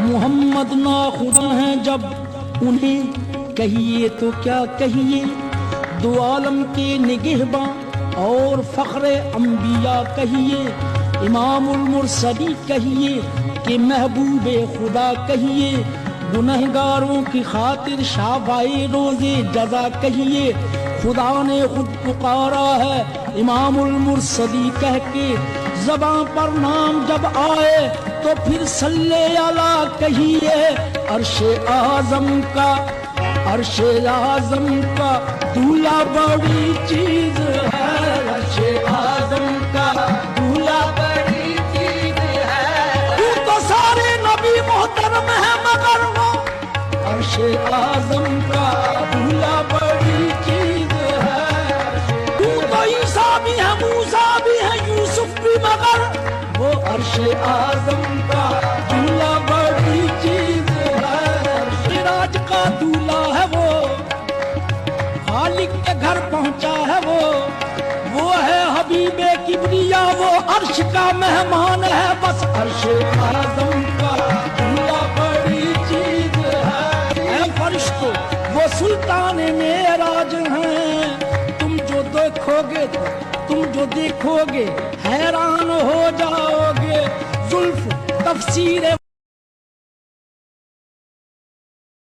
محمد ناخدا ہیں جب انہیں کہیے تو کیا کہیے، دو عالم کے نگہباں اور فخر انبیاء کہیے، امام المرسلی کہیے کہ محبوب خدا کہیے، گنہگاروں کی خاطر شافعی روز جزا کہیے، خدا نے خود پکارا ہے امام المرسلی کہہ کے، زباں پر نام جب آئے تو پھر صلی اللہ کہیے، عرش اعظم کا دولہا بڑی چیز ہے، عرش اعظم کا دولہا بڑی چیز ہے، تو سارے نبی محترم ہے مگر وہ عرش اعظم کا دولہا بڑی چیز ہے، تو عیسیٰ بھی ہے، موسیٰ بھی ہے، یوسف بھی مگر وہ عرش اعظم کا دولہا بڑی چیز ہے، معراج کا دولہا ہے وہ، خالق کے گھر پہنچا ہے وہ ہے حبیب کبریا، وہ عرش کا مہمان ہے، بس عرش اعظم کا دولہا بڑی چیز ہے، اے فرشتوں وہ سلطان معراج ہیں، تم جو دیکھو گے حیران ہو جاؤ گے، زلف تفسیر